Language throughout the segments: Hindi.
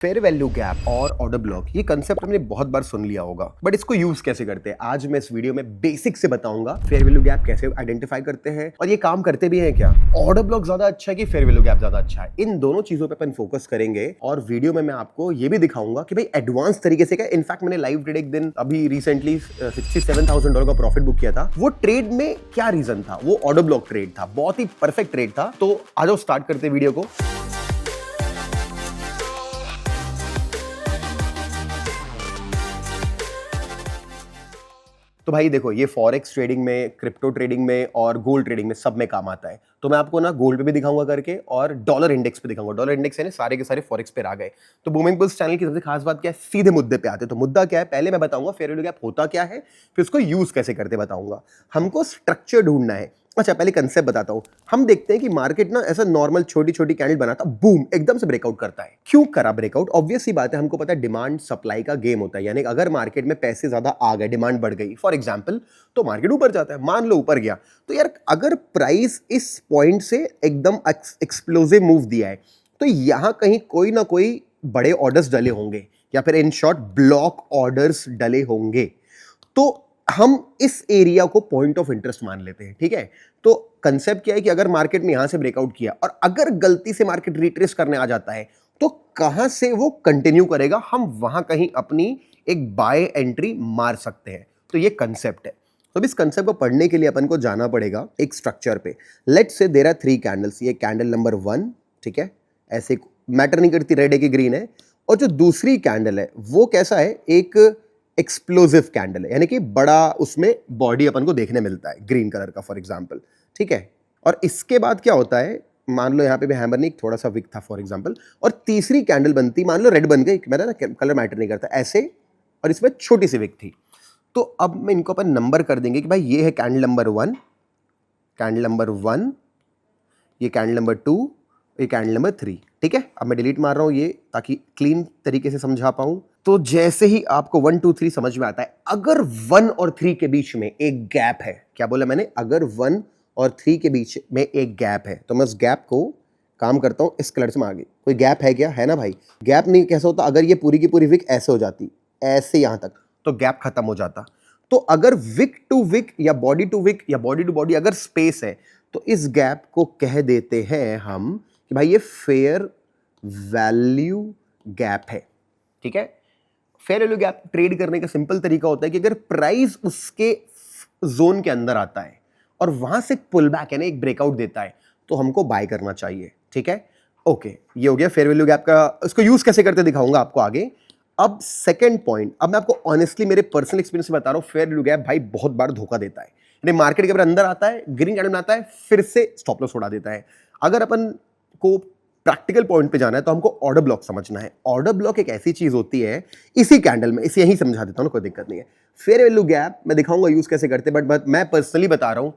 फेयर वैल्यू गैप और ऑर्डर ब्लॉक, ये कंसेप्ट हमने बहुत बार सुन लिया होगा, बट इसको यूज कैसे करते हैं आज मैं इस वीडियो में बेसिक से बताऊंगा। फेयर वैल्यू गैप कैसे आइडेंटिफाई करते हैं और ये काम करते भी हैं क्या, ऑर्डर ब्लॉक ज्यादा अच्छा है कि फेयर वैल्यू गैप ज्यादा अच्छा है, इन दोनों चीजों पे अपन फोकस करेंगे। और वीडियो में मैं आपको ये भी दिखाऊंगा कि भाई एडवांस तरीके से क्या। इनफैक्ट मैंने लाइव ट्रेड एक दिन अभी रिसेंटली $67,000 का प्रॉफिट बुक किया था। वो ट्रेड में क्या रीजन था, वो ऑर्डर ब्लॉक ट्रेड था, बहुत ही परफेक्ट ट्रेड था। तो आ जाओ स्टार्ट करते वीडियो को। तो भाई देखो, ये फॉरेक्स ट्रेडिंग में, क्रिप्टो ट्रेडिंग में और गोल्ड ट्रेडिंग में सब में काम आता है। तो मैं आपको ना गोल्ड पे भी दिखाऊंगा करके और डॉलर इंडेक्स पे दिखाऊंगा। डॉलर इंडेक्स है ना, सारे के सारे फॉरेक्स पे आ गए। तो बूमिंग बुल्स चैनल की सबसे खास बात क्या है, सीधे मुद्दे पे आते हैं। तो मुद्दा क्या है, पहले मैं बताऊंगा फेयर वैल्यू गैप होता क्या है, फिर उसको यूज कैसे करते बताऊंगा। हमको स्ट्रक्चर ढूंढना है। अच्छा, पहले कंसेप्ट बताता हूं। हम देखते हैं कि मार्केट ना ऐसा नॉर्मल छोटी छोटी कैंडल बनाता, बूम एकदम से ब्रेकआउट करता है। क्यों करा ब्रेकआउट? ऑब्वियस सी बात है, हमको पता है डिमांड सप्लाई का गेम होता है। यानी अगर मार्केट में पैसे ज्यादा आ गए, डिमांड बढ़ गई फॉर एग्जांपल, तो मार्केट ऊपर जाता है। मान लो ऊपर गया, तो यार अगर प्राइस इस पॉइंट से एकदम एक्सप्लोसिव मूव दिया है, तो यहां कहीं कोई ना कोई बड़े ऑर्डर्स डले होंगे, या फिर इन शॉर्ट ब्लॉक ऑर्डर्स डले होंगे। तो हम इस एरिया को पॉइंट ऑफ इंटरेस्ट मान लेते हैं, ठीक है। तो कंसेप्ट क्या है कि अगर मार्केट में यहां से ब्रेकआउट किया और अगर गलती से मार्केट रिट्रेस करने आ जाता है, तो कहां से वो कंटिन्यू करेगा, हम वहां कहीं अपनी एक बाय एंट्री मार सकते हैं। तो ये कंसेप्ट है। तो इस कंसेप्ट को पढ़ने के लिए अपन को जाना पड़ेगा एक स्ट्रक्चर पे। Let's say there are 3 candles. ये कैंडल नंबर 1, ठीक है, ऐसे मैटर नहीं करती रेड है कि ग्रीन है। और जो दूसरी कैंडल है वो कैसा है, एक एक्सप्लोसिव कैंडल है, यानी कि बड़ा उसमें बॉडी अपन को देखने मिलता है ग्रीन कलर का फॉर एग्जांपल, ठीक है। और इसके बाद क्या होता है, मान लो यहाँ पे भी हैमर नहीं, थोड़ा सा विक था फॉर एग्जांपल, और तीसरी कैंडल बनती, मान लो रेड बन गई, मेरा ना कलर मैटर नहीं करता ऐसे, और इसमें छोटी सी विक थी। तो अब मैं इनको अपन नंबर कर देंगे कि भाई ये है कैंडल नंबर 1, कैंडल नंबर 1, ये कैंडल नंबर 2, ये कैंडल नंबर 3, ठीक है। अब मैं डिलीट मार रहा हूं ये, ताकि क्लीन तरीके से समझा पाऊं। तो जैसे ही आपको 1 2 3 समझ में आता है, अगर 1 और 3 के बीच में एक गैप है, क्या बोला मैंने, अगर 1 और 3 के बीच में एक गैप है, तो मैं उस गैप को काम करता हूं इस कलर से आगे। कोई गैप है क्या, है ना भाई। गैप नहीं कैसा होता, अगर ये पूरी की पूरी विक ऐसे हो जाती, ऐसे यहां तक, तो गैप खत्म हो जाता। तो अगर विक टू विक या बॉडी टू विक या बॉडी टू बॉडी अगर स्पेस है, तो इस गैप को कह देते हैं हम कि भाई ये फेयर वैल्यू गैप है, ठीक है। फेयर वैल्यू गैप ट्रेड करने का सिंपल तरीका होता है कि अगर प्राइस उसके जोन के अंदर आता है और वहां से पुल बैक है ना, एक ब्रेकआउट देता है, तो हमको बाय करना चाहिए, ठीक है। ओके, ये हो गया फेयर वैल्यू गैप का। इसको यूज कैसे करते दिखाऊंगा आपको आगे। अब सेकंड पॉइंट, अब मैं आपको ऑनेस्टली मेरे पर्सनल एक्सपीरियंस से बता रहा हूं, फेयर वैल्यू गैप भाई बहुत बार धोखा देता है। यानी मार्केट के अंदर आता है, ग्रीन कैंडल बनाता है, फिर से स्टॉप लॉस उड़ा देता है। अगर अपन को प्रैक्टिकल पॉइंट पे जाना है, तो हमको ऑर्डर ब्लॉक समझना है। ऑर्डर ब्लॉक एक ऐसी चीज होती है, इसी कैंडल में, इसे यही समझा देता हूं, कोई दिक्कत नहीं है। फेयर वैल्यू गैप मैं दिखाऊंगा यूज कैसे करते, बट मैं पर्सनली बता रहा हूं,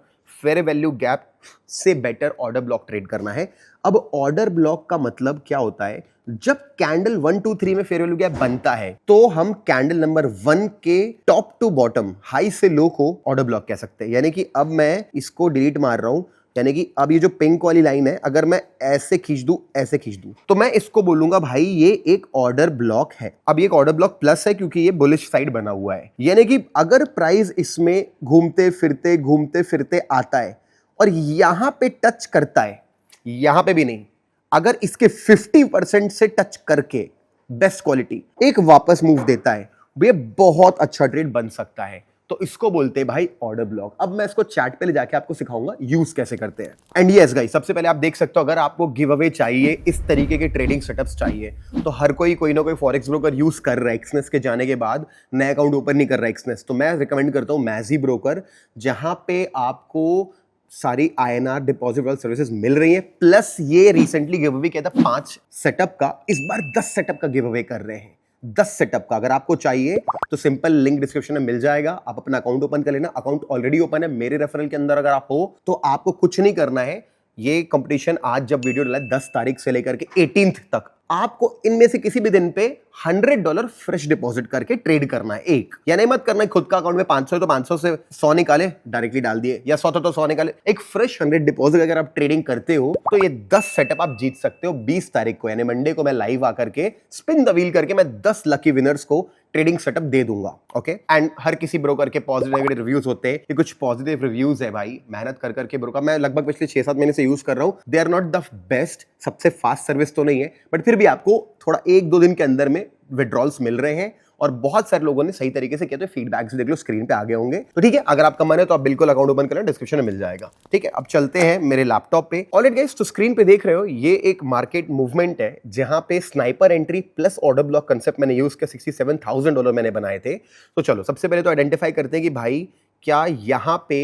फेयर वैल्यू गैप से बेटर ऑर्डर ब्लॉक ट्रेड करना है। अब ऑर्डर ब्लॉक का मतलब क्या होता है, जब कैंडल 1 2 3 में फेयर वैल्यू गैप बनता है, तो हम कैंडल नंबर 1 के टॉप टू बॉटम, हाई से लो को ऑर्डर ब्लॉक कह सकते हैं। यानी कि अब मैं इसको डिलीट मार रहा हूं, यानी कि अब ये जो पिंक वाली लाइन है, अगर मैं ऐसे खींच दूं, ऐसे खींच दूं, तो मैं इसको बोलूंगा भाई ये एक ऑर्डर ब्लॉक है। अब ये एक ऑर्डर ब्लॉक प्लस है, क्योंकि ये बुलिश साइड बना हुआ है। यानी कि अगर प्राइस इसमें घूमते फिरते आता है और यहां पे टच करता है, यहां पे भी नहीं, अगर इसके 50% से टच करके बेस्ट क्वालिटी एक वापस मूव देता है, ये बहुत अच्छा ट्रेड बन सकता है। तो इसको बोलते हैं भाई ऑर्डर ब्लॉक। अब मैं इसको चैट पे ले जाके आपको सिखाऊंगा यूज कैसे करते हैं। एंड यस गाइस, सबसे पहले आप देख सकते हो, अगर आपको गिव अवे चाहिए, इस तरीके के ट्रेडिंग सेटअप्स चाहिए, तो हर कोई ना कोई फॉरेक्स ब्रोकर यूज कर रहा है। एक्सनेस के जाने के बाद नया अकाउंट ओपन नहीं कर रहा है एक्सनेस, तो मैं रिकमेंड करता हूं मैजी ब्रोकर, जहां पे आपको सारी INR डिपॉजिट वाली सर्विसेज मिल रही है। प्लस ये रिसेंटली गिव अवे किया था 5 सेटअप का, इस बार 10 सेटअप का गिव अवे कर रहे हैं। 10 सेटअप का अगर आपको चाहिए तो सिंपल लिंक डिस्क्रिप्शन में मिल जाएगा, आप अपना अकाउंट ओपन कर लेना। अकाउंट ऑलरेडी ओपन है मेरे रेफरल के अंदर, अगर आप हो तो आपको कुछ नहीं करना है। ये कंपटीशन आज जब वीडियो डला 10 तारीख से लेकर के 18th तक, आपको इनमें से किसी भी दिन पे $100 फ्रेश डिपॉजिट करके ट्रेड करना है। एक या नहीं मत करना है खुद का अकाउंट में 500 तो 500 से 100 निकाले डायरेक्टली डाल दिए, या 100 तो 100 निकाले। एक फ्रेश 100 डिपॉजिट अगर आप ट्रेडिंग करते हो तो ये 10 सेटअप आप जीत सकते हो। 20 तारीख को यानी मंडे को मैं लाइव आकर के स्पिन द व्हील करके मैं 10 लकी विनर्स को ट्रेडिंग सेटअप दे दूंगा। ओके, एंड हर किसी ब्रोकर के पॉजिटिव नेगेटिव रिव्यूज होते हैं। ये कुछ पॉजिटिव रिव्यूज है भाई, मेहनत कर करके ब्रोकर मैं लगभग पिछले 6-7 महीने से यूज कर रहा हूं। They are not the best, सबसे फास्ट सर्विस तो नहीं है, बट फिर भी आपको थोड़ा 1-2 दिन के अंदर में विड्रॉल्स मिल रहे हैं और बहुत सारे लोगों ने सही तरीके से किया। तो फीडबैक्स देख लो, स्क्रीन पे आ गए होंगे। तो ठीक है, अगर आपका मन है तो आप बिल्कुल अकाउंट ओपन करें, डिस्क्रिप्शन में मिल जाएगा। ठीक है, अब चलते हैं मेरे लैपटॉप पे। ऑलराइट गाइस, तो स्क्रीन पे देख रहे हो ये एक मार्केट मूवमेंट है जहां पे sniper entry plus order block concept मैंने यूज किया। $67,000 मैंने बनाए थे। तो चलो सबसे पहले तो आइडेंटिफाई करते हैं कि भाई क्या यहां पे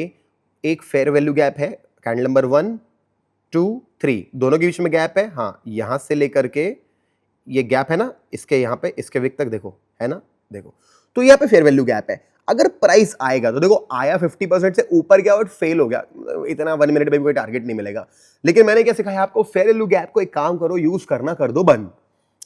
एक फेयर वैल्यू गैप है। कैंडल नंबर 1, 2, 3 दोनों के बीच में गैप है। हाँ, यहां से लेकर के ये गैप है ना, इसके यहाँ पे इसके विक तक देखो, है ना, देखो। तो यहाँ पे फेयर वैल्यू गैप है। अगर प्राइस आएगा तो देखो आया 50% से ऊपर गया और फेल हो गया, इतना 1 मिनट में भी कोई टारगेट नहीं मिलेगा। लेकिन मैंने क्या सिखाया आपको, फेयर वैल्यू गैप को एक काम करो, यूज करना कर दो बंद,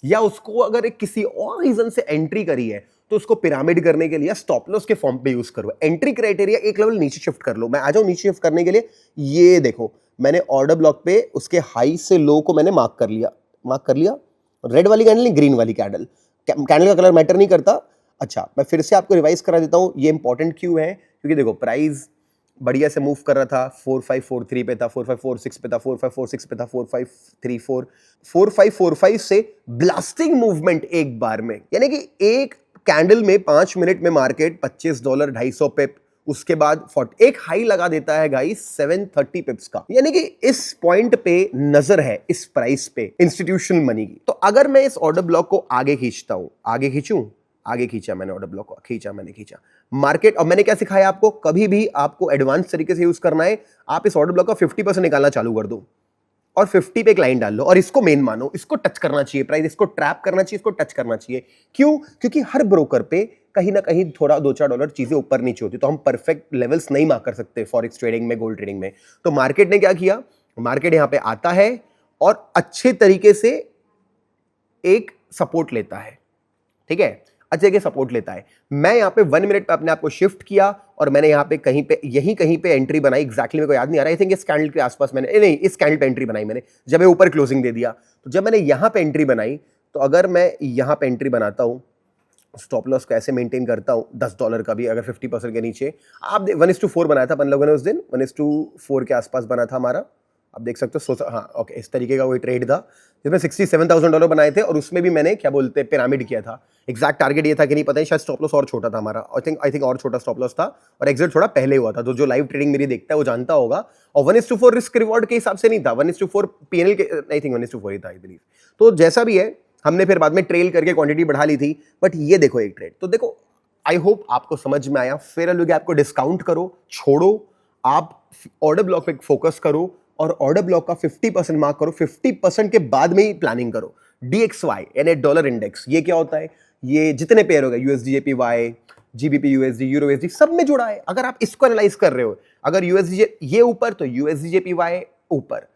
या उसको अगर एक किसी और रीजन से एंट्री करी है तो उसको पिरामिड करने के लिए स्टॉप लॉस के फॉर्म पे यूज करो। एंट्री क्राइटेरिया एक लेवल नीचे शिफ्ट कर लो। मैं आ जाऊं नीचे शिफ्ट करने के लिए। ये देखो मैंने ऑर्डर ब्लॉक पे उसके हाई से लो को मैंने मार्क कर लिया। रेड वाली कैंडल नहीं, ग्रीन वाली कैंडल। कैंडल का कलर मैटर नहीं करता। अच्छा, मैं फिर से आपको रिवाइज करा देता हूं, ये इंपॉर्टेंट क्यों है, क्योंकि देखो प्राइस बढ़िया से मूव कर रहा था, 4543 पे था, 4546 पे था, 4546 पे था, 4534, 4545 से ब्लास्टिंग मूवमेंट एक बार में। यानी कि एक कैंडल में 5 मिनट में मार्केट $25, 250 पिप, उसके बाद एक हाई लगा देता है गाइस 730 पिप्स का। यानी कि इस पॉइंट पे नजर है इस प्राइस पे इंस्टीट्यूशनल मनी की। तो अगर मैं इस ऑर्डर ब्लॉक को आगे खींचता हूं, आगे खींचा मैंने ऑर्डर ब्लॉक को, खींचा मार्केट। और मैंने क्या सिखाया आपको, कभी भी आपको एडवांस तरीके से यूज करना है, आप इस ऑर्डर ब्लॉक का 50% निकालना चालू कर दो और 50 पे एक लाइन डाल लो और इसको मेन मानो, इसको टच करना चाहिए प्राइस, इसको ट्रैप करना चाहिए, इसको टच करना चाहिए। क्यों? क्योंकि हर ब्रोकर पे कहीं ना कहीं थोड़ा $2-4 चीजें ऊपर नीचे होती, तो हम परफेक्ट लेवल्स नहीं मार्क कर सकते फॉरेक्स ट्रेडिंग में, गोल्ड ट्रेडिंग में। तो मार्केट ने क्या किया, मार्केट यहां पे आता है और अच्छे तरीके से एक सपोर्ट लेता है। ठीक है, अच्छे के सपोर्ट लेता है। मैं यहां पे 1 मिनट पे अपने आप को शिफ्ट किया और मैंने यहां पे कहीं पे एंट्री बनाई। एग्जैक्टली मेरे को याद नहीं आ रहा, आई थिंक इस कैंडल के आसपास मैंने, नहीं, इस कैंडल पे एंट्री बनाई मैंने जब मैं ऊपर क्लोजिंग दे दिया। तो जब मैंने यहां पे एंट्री बनाई, तो अगर मैं यहां पे एंट्री बनाता हूं, स्टॉप लॉस कैसे मेंटेन करता हूं, $10 का भी अगर 50% के नीचे, आप 1:4 बनाया था अपन लोगों ने उस दिन, 1:4 के आसपास बना था हमारा, आप देख सकते हो। हाँ ओके, इस तरीके का कोई ट्रेड था जिसमें $67,000 बनाए थे और उसमें भी मैंने क्या बोलते हैं पिरामिड किया था। एग्जैक्ट टारगेट ये था कि नहीं पता है, शायद स्टॉप लॉस और छोटा था हमारा, आई थिंक और छोटा स्टॉप लॉस था और एग्जिट थोड़ा पहले हुआ था। तो जो लाइव ट्रेडिंग मेरी देखता है वो जानता होगा। और 1:4 रिस्क रिवॉर्ड के हिसाब से नहीं था, 1:4 पीएनएल के, आई थिंक 1:4 ही था आई बिलीव। तो जैसा भी है, हमने फिर बाद में ट्रेल करके क्वांटिटी बढ़ा ली थी। बट ये देखो एक ट्रेड, तो देखो आई होप आपको समझ में आया। फेयर वैल्यू गैप को डिस्काउंट करो, छोड़ो, आप ऑर्डर ब्लॉक पे फोकस करो और ऑर्डर ब्लॉक का 50% मार्क करो। 50% के बाद में ही प्लानिंग करो। DXY यानी डॉलर इंडेक्स, ये क्या होता है, ये जितने पेयर हो गए USD JPY, GBP USD, euro USD, सब में जुड़ा है। अगर आप इसको एनालाइज कर रहे हो, अगर USD ये ऊपर तो USD JPY ऊपर,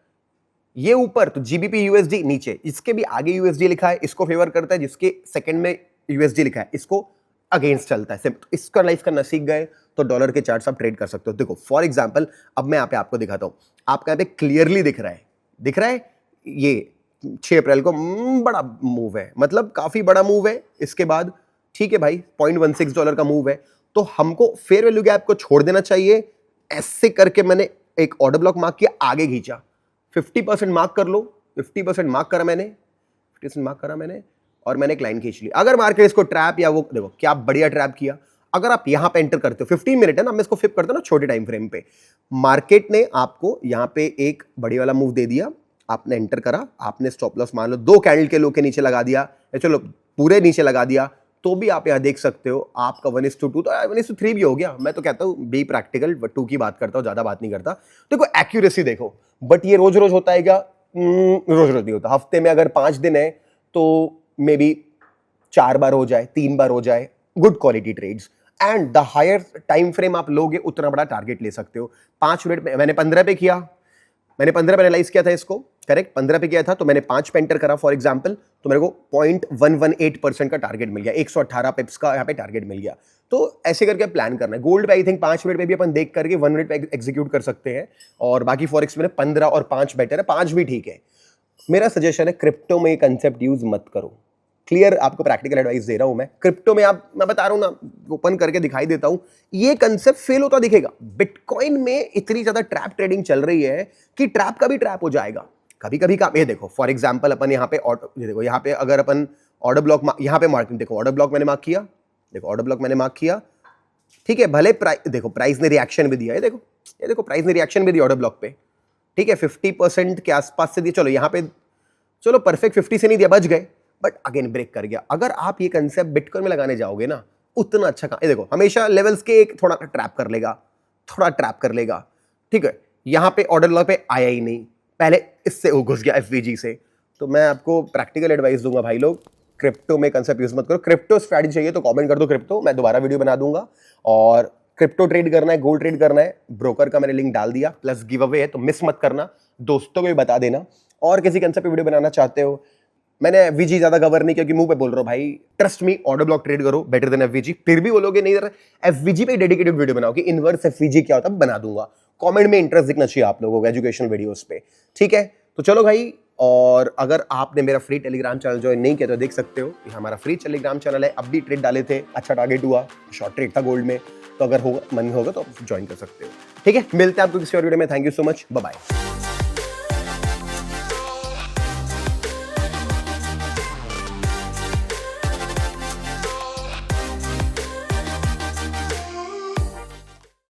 ये ऊपर तो GBP USD नीचे, इसके भी आगे USD लिखा है, इसको फेवर करता है, जिसके सेकंड में USD लिखा है इसको अगेंस्ट चलता है। तो इसको एनालाइज करना सीख गए तो डॉलर के चार्ट्स आप ट्रेड कर सकते हो। देखो फॉर एग्जांपल, अब मैं यहाँ पे आपको दिखाता हूं, आपका यहाँ पे क्लियरली दिख रहा है ये 6 अप्रैल को बड़ा मूव है, मतलब काफी बड़ा मूव है। इसके बाद ठीक है भाई, $0.16 का मूव है, तो हमको फेयर वैल्यू गैप को छोड़ देना चाहिए। ऐसे करके मैंने एक ऑर्डर ब्लॉक मार्क किया, आगे खींचा, 50% मार्क कर लो, 50% मार्क करा मैंने, 50% मार्क करा मैंने और मैंने एक लाइन खींच ली। अगर मार्केट इसको ट्रैप या वो देखो क्या बढ़िया ट्रैप किया। अगर आप यहां पे एंटर करते हो, 15 मिनट है ना, मैं इसको फ्लिप करता हूं ना छोटे टाइम फ्रेम पे, मार्केट ने आपको यहां पे एक बड़ी वाला मूव दे दिया, आपने एंटर करा, आपने स्टॉप लॉस मान लो 2 कैंडल के लो के नीचे लगा दिया, चलो पूरे नीचे लगा दिया, तो भी आप यहां देख सकते हो आपका 1:2 तो 1:3 भी हो गया। मैं तो कहता हूं बी प्रैक्टिकल, 2 की बात करता हूं, ज्यादा बात नहीं करता। देखो एक्यूरेसी देखो, बट ये रोज रोज होता है क्या? रोज रोज नहीं होता। हफ्ते में अगर 5 दिन है तो मे बी 4 बार हो जाए, 3 बार हो जाए, good quality trades. And the higher time frame आप लोगे उतना बड़ा टारगेट ले सकते हो। 5 मिनट में मैंने 15 पे किया, मैंने 15 पे एनालाइज किया था इसको, करेक्ट, 15 पे किया था, तो मैंने 5 पे एंटर करा फॉर एग्जांपल, तो मेरे को 0.118% का टारगेट मिल गया, 118 पिप्स का यहाँ पे टारगेट मिल गया। तो ऐसे करके प्लान करना है। गोल्ड पे आई थिंक 5 मिनट पे भी अपन देख करके 1 मिनट पे एग्जीक्यूट कर सकते हैं, और बाकी फॉरेक्स में 15 और 5 बेटर है, 5 भी ठीक है। मेरा सजेशन है क्रिप्टो में कंसेप्ट यूज मत करो। क्लियर आपको प्रैक्टिकल एडवाइस दे रहा हूं मैं। क्रिप्टो में आप, मैं बता रहा हूं ना, ओपन करके दिखाई देता हूं, ये कंसेप्ट फेल होता दिखेगा। बिटकॉइन में इतनी ज्यादा ट्रैप ट्रेडिंग चल रही है कि ट्रैप का भी ट्रैप हो जाएगा कभी कभी का। ये देखो फॉर एग्जांपल अपन यहाँ पे ये देखो, यहाँ पे अगर अपन ऑर्डर ब्लॉक, यहाँ पे मार्किंग देखो, ऑर्डर ब्लॉक मैंने मार्क किया, देखो ऑर्डर ब्लॉक मैंने मार्क किया, ठीक है, भले देखो प्राइस ने रिएक्शन भी दिया है, देखो ये देखो प्राइस ने रिएक्शन भी दिया ऑर्डर ब्लॉक पे, ठीक है, 50% के आसपास से दिया, चलो यहाँ पे चलो परफेक्ट 50 से नहीं दिया, बच गए, बट अगेन ब्रेक कर गया। अगर आप ये कंसेप्ट बिटकॉइन में लगाने जाओगे ना, उतना अच्छा काम, ये देखो हमेशा लेवल्स के एक थोड़ा ट्रैप कर लेगा, थोड़ा ट्रैप कर लेगा, ठीक है। यहाँ पे ऑर्डर ब्लॉक पे आया ही नहीं, पहले इससे वो घुस गया एफवीजी से। तो मैं आपको प्रैक्टिकल एडवाइस दूंगा भाई लोग, क्रिप्टो में कंसेप्ट यूज मत करो। क्रिप्टो स्ट्रैटेजी चाहिए तो कमेंट कर दो क्रिप्टो, मैं दोबारा वीडियो बना दूंगा। और क्रिप्टो ट्रेड करना है, गोल्ड ट्रेड करना है, ब्रोकर का मैंने लिंक डाल दिया, प्लस गिव अवे है, तो मिस मत करना, दोस्तों को भी बता देना। और किसी कंसेप्ट पे वीडियो बनाना चाहते हो, मैंने एफवीजी ज्यादा कवर नहीं, क्योंकि मुंह पे बोल रहा हूं भाई, trust me, order block trade करो बेटर देन एफवीजी। फिर भी बोलोगे नहीं यार एफवीजी पे डेडिकेटेड वीडियो बनाओ कि इनवर्स एफवीजी क्या होता है, बना दूंगा। कमेंट में इंटरेस्ट दिखना चाहिए आप लोगों को एजुकेशनल वीडियोस पे, ठीक है। तो चलो भाई, और अगर आपने मेरा फ्री टेलीग्राम चैनल ज्वाइन नहीं किया तो देख सकते हो, ये हमारा फ्री टेलीग्राम चैनल है। अब भी ट्रेड डाले थे, अच्छा टारगेट हुआ, शॉर्ट ट्रेड था गोल्ड में, तो अगर होगा मन होगा तो ज्वाइन कर सकते हो, ठीक है। मिलते हैं आपको किसी और वीडियो में। Thank you so much, bye bye.